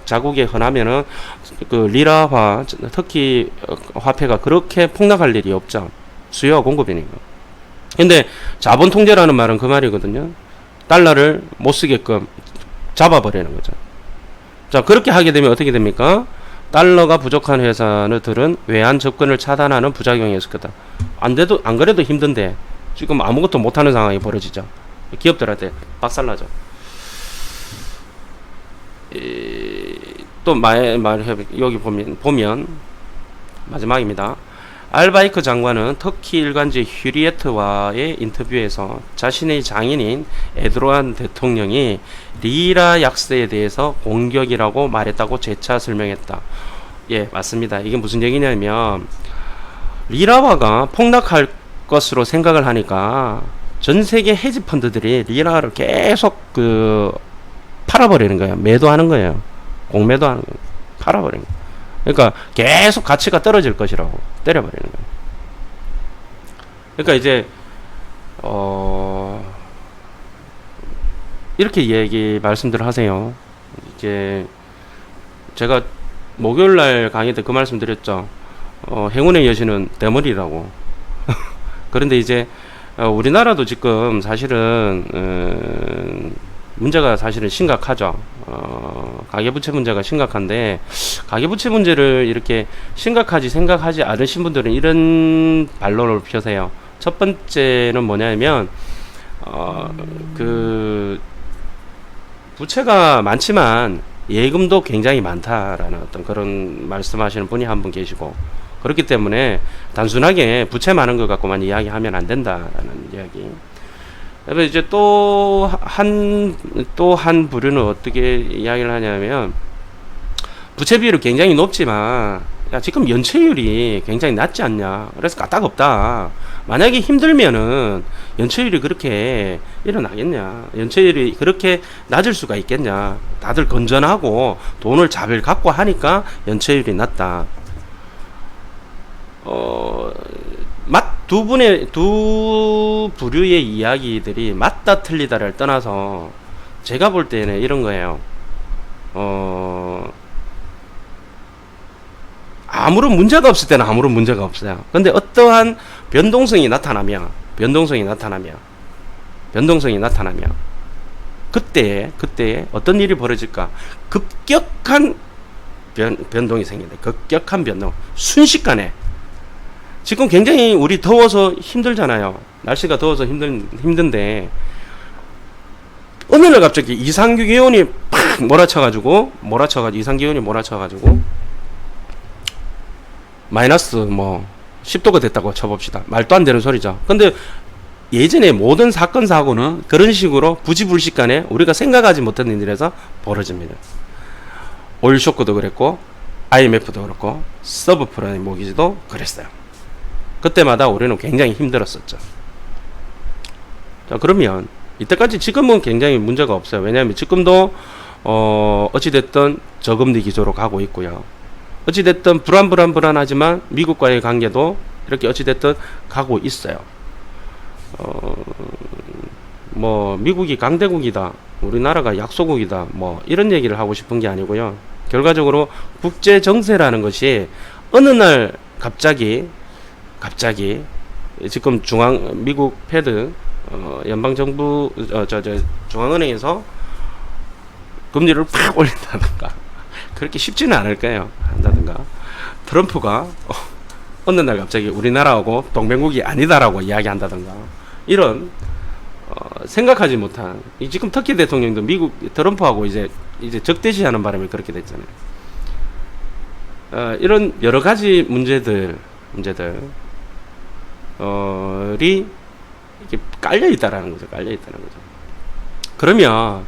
자국에 흔하면은 그 리라화, 터키 화폐가 그렇게 폭락할 일이 없죠. 수요와 공급이니까. 근데 자본 통제라는 말은 그 말이거든요. 달러를 못 쓰게끔 잡아버리는 거죠. 자, 그렇게 하게 되면 어떻게 됩니까? 달러가 부족한 회사들은 외환 접근을 차단하는 부작용이 있을 거다. 안 그래도 힘든데 지금 아무것도 못하는 상황이 벌어지죠. 기업들한테 박살나죠. 또 여기 보면 마지막입니다. 알바이크 장관은 터키 일간지 휴리에트와의 인터뷰에서 자신의 장인인 에르도안 대통령이 리라 약세에 대해서 공격이라고 말했다고 재차 설명했다. 예, 맞습니다. 이게 무슨 얘기냐면, 리라화가 폭락할 것으로 생각을 하니까 전 세계 헤지 펀드들이 리라를 계속 팔아버리는 거예요. 매도하는 거예요. 공매도하는 거예요. 팔아버리는 거예요. 그러니까 계속 가치가 떨어질 것이라고 때려버리는 거예요. 그러니까 이제 이렇게 말씀들 하세요. 이제 제가 목요일날 강의 때 그 말씀 드렸죠. 행운의 여신은 대머리라고. 그런데 이제 우리나라도 지금 사실은 문제가 사실은 심각하죠. 가계부채 문제가 심각한데, 가계부채 문제를 이렇게 심각하지 생각하지 않으신 분들은 이런 반론을 펴세요. 첫 번째는 뭐냐면, 부채가 많지만 예금도 굉장히 많다라는 어떤 그런 말씀하시는 분이 한 분 계시고, 그렇기 때문에 단순하게 부채 많은 것 갖고만 이야기하면 안 된다라는 이야기. 그래서 이제 또 한 부류는 어떻게 이야기를 하냐면, 부채 비율이 굉장히 높지만, 야, 지금 연체율이 굉장히 낮지 않냐. 그래서 까딱없다. 만약에 힘들면은 연체율이 그렇게 일어나겠냐. 연체율이 그렇게 낮을 수가 있겠냐. 다들 건전하고 돈을 잘 갖고 하니까 연체율이 낮다. 두 부류의 이야기들이 맞다 틀리다를 떠나서 제가 볼 때는 이런 거예요. 아무런 문제가 없을 때는 아무런 문제가 없어요. 근데 어떠한 변동성이 나타나면 그때에 어떤 일이 벌어질까? 급격한 변동이 생긴다. 급격한 변동. 순식간에. 지금 굉장히 우리 더워서 힘들잖아요. 날씨가 더워서 힘든데, 어느 날 갑자기 이상기온이 팍 몰아쳐가지고 마이너스 10도가 됐다고 쳐봅시다. 말도 안 되는 소리죠. 근데 예전에 모든 사건 사고는 그런 식으로 부지불식간에 우리가 생각하지 못한 일에서 벌어집니다. 오일 쇼크도 그랬고, IMF도 그렇고, 서브프라임 모기지도 그랬어요. 그때마다 우리는 굉장히 힘들었었죠. 자, 그러면 이때까지 지금은 굉장히 문제가 없어요. 왜냐하면 지금도 어찌됐든 저금리 기조로 가고 있고요. 어찌됐든 불안하지만 미국과의 관계도 이렇게 어찌됐든 가고 있어요. 뭐 미국이 강대국이다, 우리나라가 약소국이다, 뭐 이런 얘기를 하고 싶은 게 아니고요. 결과적으로 국제 정세라는 것이 어느 날 갑자기 지금 미국 패드 연방정부 중앙은행에서 금리를 팍 올린다든가 그렇게 쉽지는 않을 거예요. 한다든가 트럼프가 어느 날 갑자기 우리나라하고 동맹국이 아니다라고 이야기한다든가 이런 생각하지 못한 지금 터키 대통령도 미국 트럼프하고 이제 적대시하는 바람에 그렇게 됐잖아요. 이런 여러 가지 문제들이 이렇게 깔려 있다라는 거죠. 그러면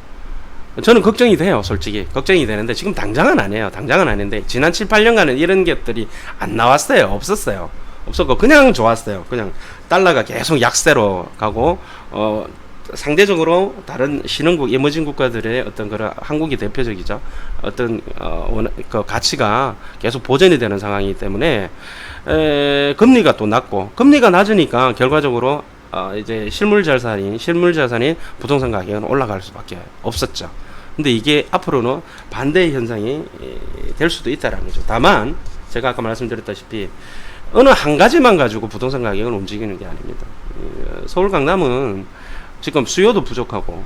저는 걱정이 돼요. 솔직히 걱정이 되는데 지금 당장은 아니에요. 당장은 아닌데 지난 7, 8년간은 이런 것들이 안 나왔어요. 없었고 그냥 좋았어요. 그냥 달러가 계속 약세로 가고 상대적으로 다른 신흥국, 에머징 국가들의 어떤 그런 한국이 대표적이죠. 어떤 그 가치가 계속 보전이 되는 상황이기 때문에 금리가 또 낮고 금리가 낮으니까 결과적으로 이제 실물 자산인 부동산 가격은 올라갈 수밖에 없었죠. 근데 이게 앞으로는 반대의 현상이 될 수도 있다라는 거죠. 다만 제가 아까 말씀드렸다시피 어느 한 가지만 가지고 부동산 가격은 움직이는 게 아닙니다. 서울 강남은 지금 수요도 부족하고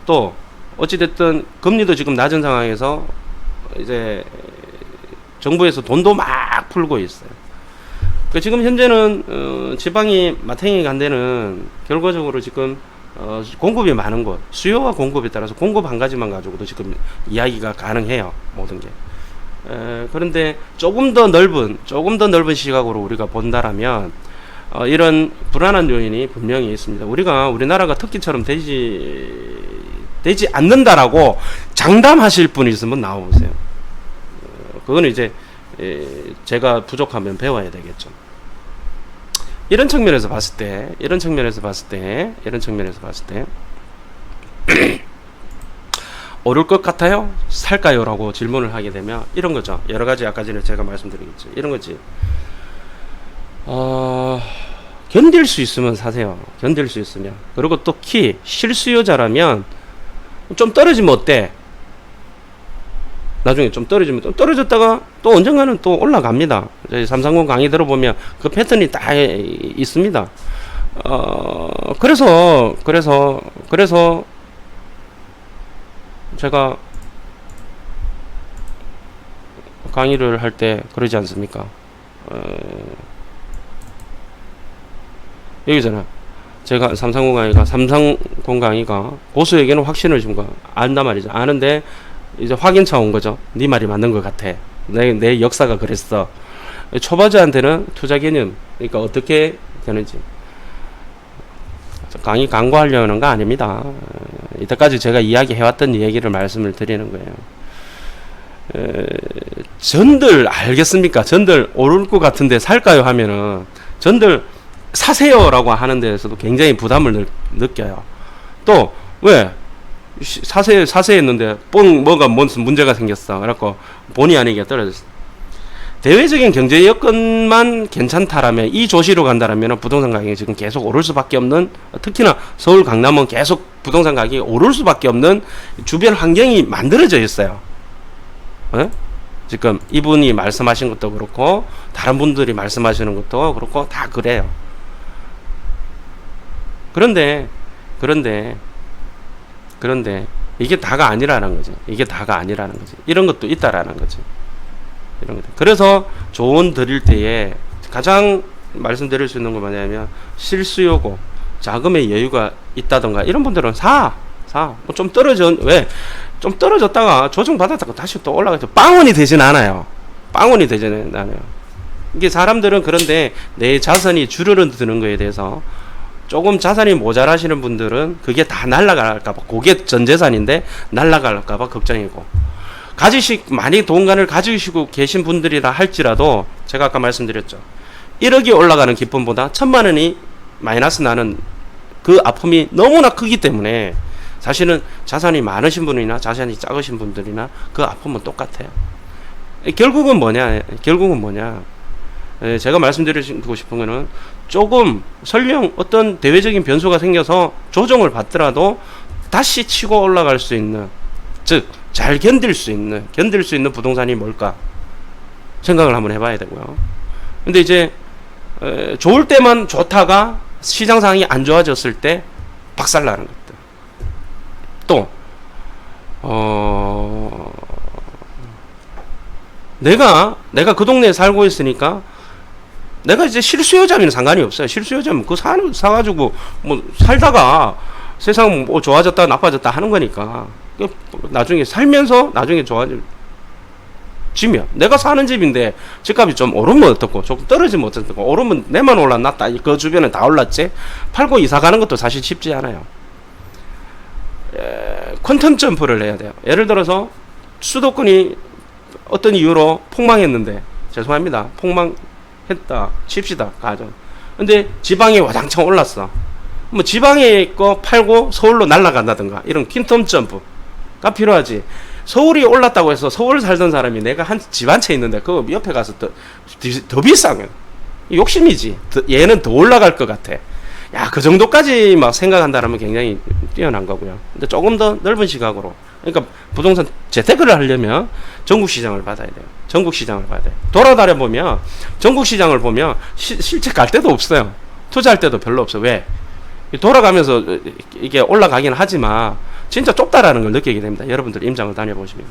또 어찌됐든 금리도 지금 낮은 상황에서 이제 정부에서 돈도 막 풀고 있어요. 지금 현재는 지방이 마탱이 간 데는 결과적으로 지금 공급이 많은 곳, 수요와 공급에 따라서 공급 한 가지만 가지고도 지금 이야기가 가능해요. 모든 게. 그런데 조금 더 넓은 시각으로 우리가 본다라면 이런 불안한 요인이 분명히 있습니다. 우리나라가 터키처럼 되지 않는다라고 장담하실 분이 있으면 나와보세요. 그거는 이제 제가 부족하면 배워야 되겠죠. 이런 측면에서 봤을 때 오를 것 같아요? 살까요? 라고 질문을 하게 되면 이런 거죠. 여러 가지 아까 전에 제가 말씀드리겠죠. 이런 거지. 견딜 수 있으면 사세요. 견딜 수 있으면. 그리고 또 실수요자라면 좀 떨어지면 어때? 나중에 좀 떨어졌다가 또 언젠가는 또 올라갑니다. 저희 330 강의 들어보면 그 패턴이 다 있습니다. 그래서 제가 강의를 할 때 그러지 않습니까? 여기잖아. 제가 330 강의가 고수에게는 확신을 준 거 안단 말이죠. 아는데 이제 확인차 온 거죠. 네 말이 맞는 것 같아. 내 역사가 그랬어. 초보자한테는 투자 개념, 그러니까 어떻게 되는지. 강의 광고하려는 거 아닙니다. 이때까지 제가 이야기해왔던 얘기를 말씀을 드리는 거예요. 전들 알겠습니까? 전들 오를 것 같은데 살까요? 하면은 전들 사세요라고 하는 데에서도 굉장히 부담을 느껴요. 또 왜? 사세 했는데 뭐가 무슨 문제가 생겼어. 그래갖고 본의 아니게 떨어졌어. 대외적인 경제 여건만 괜찮다라면 이 조시로 간다라면 부동산 가격이 지금 계속 오를 수밖에 없는, 특히나 서울 강남은 계속 부동산 가격이 오를 수밖에 없는 주변 환경이 만들어져 있어요. 지금 이분이 말씀하신 것도 그렇고 다른 분들이 말씀하시는 것도 그렇고 다 그래요. 그런데 이게 다가 아니라는 거죠. 이런 것도 있다라는 거죠. 이런 것들. 그래서 조언 드릴 때에 가장 말씀드릴 수 있는 건 뭐냐면 실수요고 자금의 여유가 있다던가 이런 분들은 뭐 좀 좀 떨어졌다가 조정받았다가 다시 또 올라가죠. 빵원이 되진 않아요. 이게 사람들은 그런데 내 자산이 줄어드는 거에 대해서 조금 자산이 모자라시는 분들은 그게 다 날아갈까봐, 그게 전 재산인데 날아갈까봐 걱정이고, 많이 돈간을 가지시고 계신 분들이라 할지라도 제가 아까 말씀드렸죠. 1억이 올라가는 기쁨보다 1,000만 원이 마이너스 나는 그 아픔이 너무나 크기 때문에 사실은 자산이 많으신 분이나 자산이 작으신 분들이나 그 아픔은 똑같아요. 결국은 뭐냐? 제가 말씀드리고 싶은 거는 조금 설령 어떤 대외적인 변수가 생겨서 조정을 받더라도 다시 치고 올라갈 수 있는, 즉 잘 견딜 수 있는 부동산이 뭘까 생각을 한번 해봐야 되고요. 근데 이제 좋을 때만 좋다가 시장 상황이 안 좋아졌을 때 박살나는 것들. 또 내가 그 동네에 살고 있으니까 내가 이제 실수요자면 상관이 없어요. 실수요자면 그거 사가지고 뭐 살다가 세상 뭐 좋아졌다 나빠졌다 하는 거니까 나중에 살면서 나중에 좋아지면 내가 사는 집인데 집값이 좀 오르면 어떻고 조금 떨어지면 어떻고 오르면 내만 올랐났다 그 주변은 다 올랐지 팔고 이사 가는 것도 사실 쉽지 않아요. 퀀텀 점프를 해야 돼요. 예를 들어서 수도권이 어떤 이유로 폭망했는데 죄송합니다. 폭망했다 칩시다 가정. 근데 지방에 와장창 올랐어. 뭐 지방에 거 팔고 서울로 날아간다든가 이런 퀸텀 점프가 필요하지. 서울이 올랐다고 해서 서울 살던 사람이 내가 한 집 한 채 있는데 그 옆에 가서 더 비싸면 욕심이지. 얘는 더 올라갈 것 같아. 야, 그 정도까지 막 생각한다라면 굉장히 뛰어난 거고요. 근데 조금 더 넓은 시각으로. 그러니까 부동산 재테크를 하려면 전국 시장을 받아야 돼요. 전국 시장을 봐야 돼요. 돌아다녀 보면 전국 시장을 보면 실제 갈 데도 없어요. 투자할 때도 별로 없어. 왜? 돌아가면서 이게 올라가긴 하지만 진짜 좁다라는 걸 느끼게 됩니다. 여러분들 임장을 다녀보시면.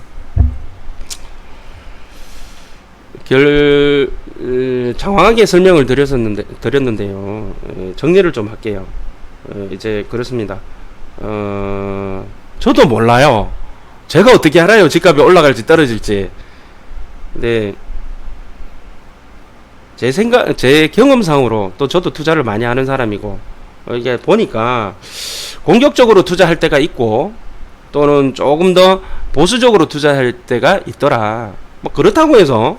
장황하게 설명을 드렸는데요. 정리를 좀 할게요. 이제 그렇습니다. 저도 몰라요. 제가 어떻게 알아요? 집값이 올라갈지 떨어질지. 근데 제 경험상으로 또 저도 투자를 많이 하는 사람이고 이게 보니까 공격적으로 투자할 때가 있고 또는 조금 더 보수적으로 투자할 때가 있더라. 뭐 그렇다고 해서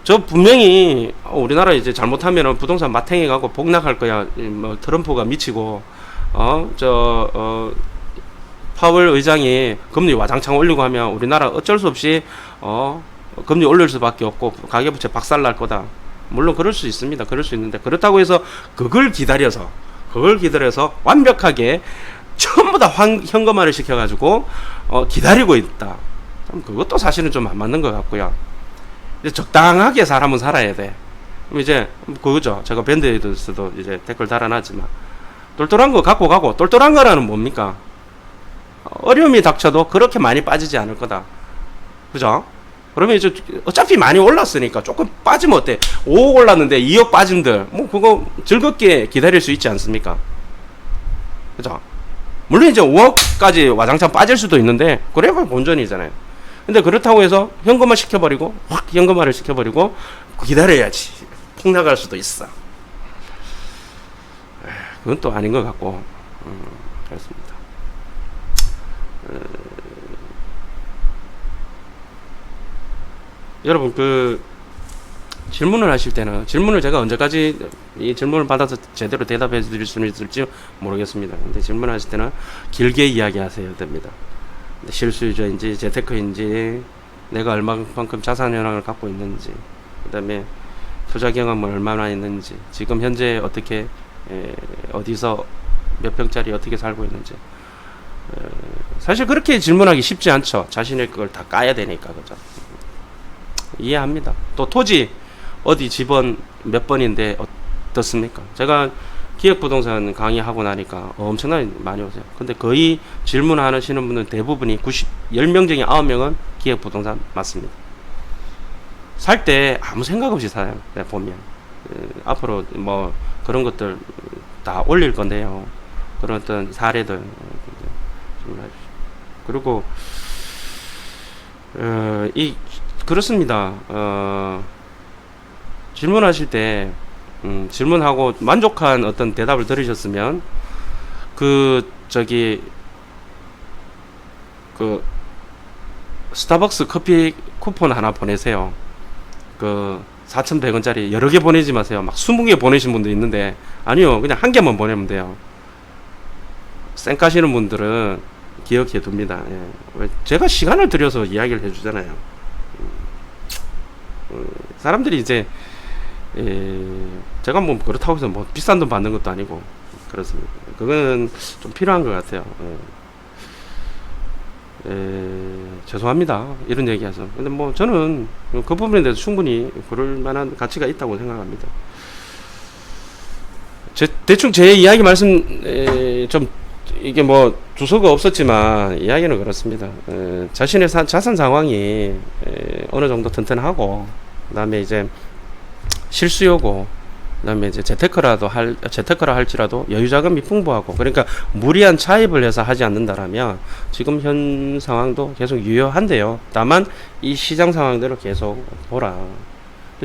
저 분명히 우리나라 이제 잘못하면 부동산 마탱이 가고 복락할 거야. 뭐 트럼프가 미치고 파월 의장이 금리 와장창 올리고 하면 우리나라 어쩔 수 없이 금리 올릴 수밖에 없고 가계부채 박살날 거다. 물론 그럴 수 있습니다. 그럴 수 있는데 그렇다고 해서 그걸 기다려서 완벽하게 전부 다 현금화를 시켜가지고 기다리고 있다. 그것도 사실은 좀 안 맞는 것 같고요. 이제 적당하게 사람은 살아야 돼. 그럼 이제 그거죠. 제가 밴드에서도 이제 댓글 달아놨지만 똘똘한 거 갖고 가고 똘똘한 거라는 뭡니까? 어려움이 닥쳐도 그렇게 많이 빠지지 않을 거다. 그죠? 그러면 이제 어차피 많이 올랐으니까 조금 빠지면 어때? 5억 올랐는데 2억 빠진들 뭐 그거 즐겁게 기다릴 수 있지 않습니까? 그죠? 물론 이제 5억까지 와장창 빠질 수도 있는데 그래야 본전이잖아요. 근데 그렇다고 해서 현금화 시켜버리고 확 현금화를 시켜버리고 기다려야지 폭락할 수도 있어. 그건 또 아닌 것 같고 그렇습니다. 여러분 그 질문을 하실 때는 질문을 제가 언제까지 이 질문을 받아서 제대로 대답해 드릴 수 있을지 모르겠습니다. 근데 질문하실 때는 길게 이야기하셔야 됩니다. 실수요자인지 재테크인지 내가 얼마만큼 자산 현황을 갖고 있는지 그 다음에 투자 경험을 얼마나 있는지 지금 현재 어떻게 어디서 몇 평짜리 어떻게 살고 있는지 사실 그렇게 질문하기 쉽지 않죠. 자신의 그걸 다 까야 되니까. 그죠? 이해합니다. 또 토지 어디 집원 몇 번인데 어떻습니까? 제가 기획부동산 강의하고 나니까 엄청나게 많이 오세요. 근데 거의 질문하시는 분은 대부분이 10명 중에 9명은 기획부동산 맞습니다. 살 때 아무 생각 없이 사요. 보면 앞으로 뭐 그런 것들 다 올릴 건데요. 그런 어떤 사례들 그리고 그렇습니다. 질문하실 때 질문하고 만족한 어떤 대답을 들으셨으면 그 스타벅스 커피 쿠폰 하나 보내세요. 그 4,100원짜리 여러 개 보내지 마세요. 막 20개 보내신 분도 있는데, 아니요. 그냥 한 개만 보내면 돼요. 쌩 까시는 분들은 기억해 둡니다. 예. 왜 제가 시간을 들여서 이야기를 해주잖아요. 사람들이 이제, 제가 뭐 그렇다고 해서 뭐 비싼 돈 받는 것도 아니고, 그렇습니다. 그거는 좀 필요한 것 같아요. 죄송합니다. 이런 얘기 해서. 근데 뭐 저는 그 부분에 대해서 충분히 그럴 만한 가치가 있다고 생각합니다. 대충 제 이야기 말씀, 좀, 이게 뭐 주소가 없었지만 이야기는 그렇습니다. 자신의 자산 상황이 어느 정도 튼튼하고, 그 다음에 이제 실수요고, 그 다음에 이제 재테크라 할지라도 여유자금이 풍부하고, 그러니까 무리한 차입을 해서 하지 않는다라면 지금 현 상황도 계속 유효한데요. 다만 이 시장 상황대로 계속 보라.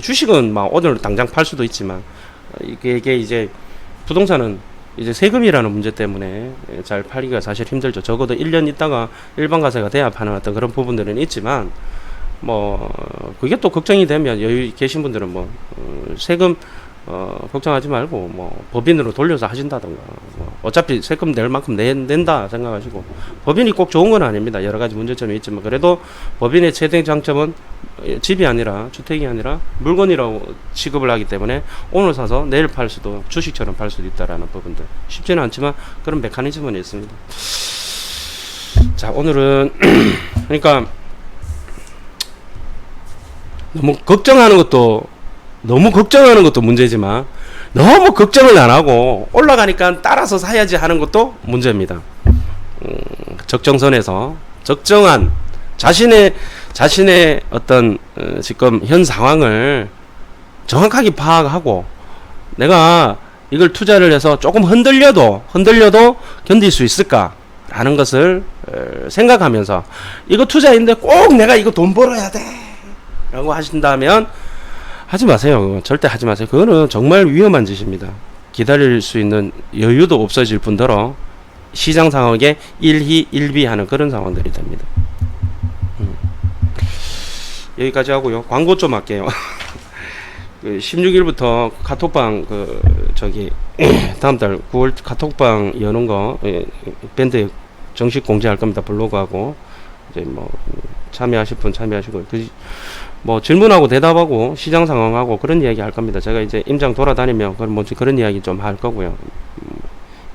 주식은 막 오늘 당장 팔 수도 있지만, 이게 이제 부동산은 이제 세금이라는 문제 때문에 잘 팔기가 사실 힘들죠. 적어도 1년 있다가 일반 과세가 돼야 파는 어떤 그런 부분들은 있지만, 뭐 그게 또 걱정이 되면 여유 계신 분들은 뭐 세금 걱정하지 말고 뭐 법인으로 돌려서 하신다던가, 뭐 어차피 세금 낼 만큼 낸다 생각하시고, 법인이 꼭 좋은 건 아닙니다. 여러 가지 문제점이 있지만, 그래도 법인의 최대 장점은 집이 아니라, 주택이 아니라 물건이라고 취급을 하기 때문에 오늘 사서 내일 팔 수도, 주식처럼 팔 수도 있다라는 부분들, 쉽지는 않지만 그런 메커니즘은 있습니다. 자, 오늘은 그러니까 너무 걱정하는 것도 문제지만, 너무 걱정을 안 하고 올라가니까 따라서 사야지 하는 것도 문제입니다. 적정선에서 적정한 자신의 어떤 지금 현 상황을 정확하게 파악하고, 내가 이걸 투자를 해서 조금 흔들려도 견딜 수 있을까 라는 것을 생각하면서, 이거 투자인데 꼭 내가 이거 돈 벌어야 돼 라고 하신다면 하지 마세요. 절대 하지 마세요. 그거는 정말 위험한 짓입니다. 기다릴 수 있는 여유도 없어질 뿐더러 시장 상황에 일희일비하는 그런 상황들이 됩니다. 여기까지 하고요. 광고 좀 할게요. 16일부터 카톡방 다음 달 9월 카톡방 여는 거 밴드에 정식 공지할 겁니다. 블로그하고 이제 뭐 참여하실 분 참여하시고, 뭐 질문하고 대답하고 시장 상황하고 그런 이야기 할 겁니다. 제가 이제 임장 돌아다니면 그런 이야기 좀 할 거고요.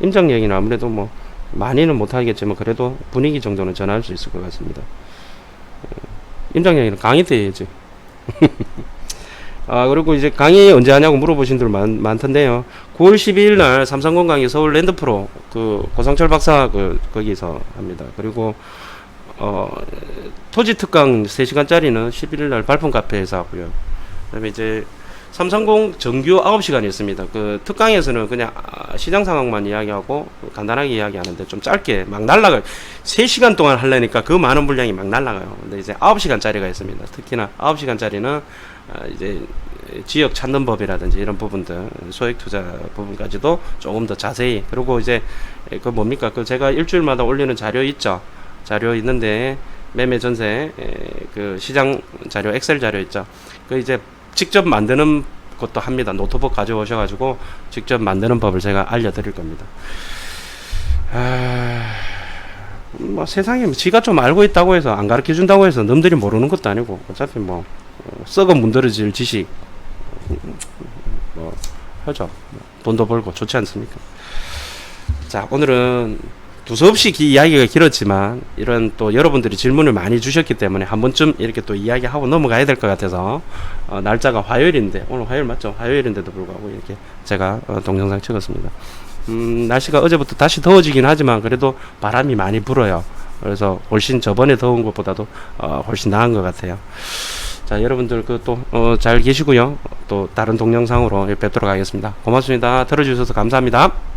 임장 얘기는 아무래도 뭐 많이는 못 하겠지만 그래도 분위기 정도는 전할 수 있을 것 같습니다. 임장 얘기는 강의 때 해야지. 그리고 이제 강의 언제 하냐고 물어보신 분들 많던데요. 9월 12일 날 삼성건 강의 서울 랜드프로 고상철 박사 거기서 합니다. 그리고 토지 특강 3시간짜리는 11일 날 발품 카페에서 하고요. 그다음에 이제 삼성공 정규 9시간이 있습니다. 그 특강에서는 그냥 시장 상황만 이야기하고 간단하게 이야기하는데 좀 짧게 막 날라가요. 3시간 동안 하려니까 그 많은 분량이 막 날라가요. 근데 이제 9시간짜리가 있습니다. 특히나 9시간짜리는 이제 지역 찾는 법이라든지 이런 부분들, 소액 투자 부분까지도 조금 더 자세히, 그리고 이제 그 뭡니까? 그 제가 일주일마다 올리는 자료 있죠. 자료 있는데 매매 전세 그 시장 자료, 엑셀 자료 있죠. 그 이제 직접 만드는 것도 합니다. 노트북 가져오셔가지고 직접 만드는 법을 제가 알려드릴 겁니다. 뭐 세상에 지가 좀 알고 있다고 해서 안 가르쳐 준다고 해서 남들이 모르는 것도 아니고, 어차피 뭐 썩어 문드러질 지식 뭐 하죠. 돈도 벌고 좋지 않습니까? 자, 오늘은 두서없이 이야기가 길었지만 이런 또 여러분들이 질문을 많이 주셨기 때문에 한 번쯤 이렇게 또 이야기하고 넘어가야 될 것 같아서, 날짜가 화요일인데, 오늘 화요일 맞죠? 화요일인데도 불구하고 이렇게 제가 동영상 찍었습니다. 날씨가 어제부터 다시 더워지긴 하지만 그래도 바람이 많이 불어요. 그래서 훨씬 저번에 더운 것보다도 훨씬 나은 것 같아요. 자, 여러분들 잘 계시고요. 또 다른 동영상으로 뵙도록 하겠습니다. 고맙습니다. 들어주셔서 감사합니다.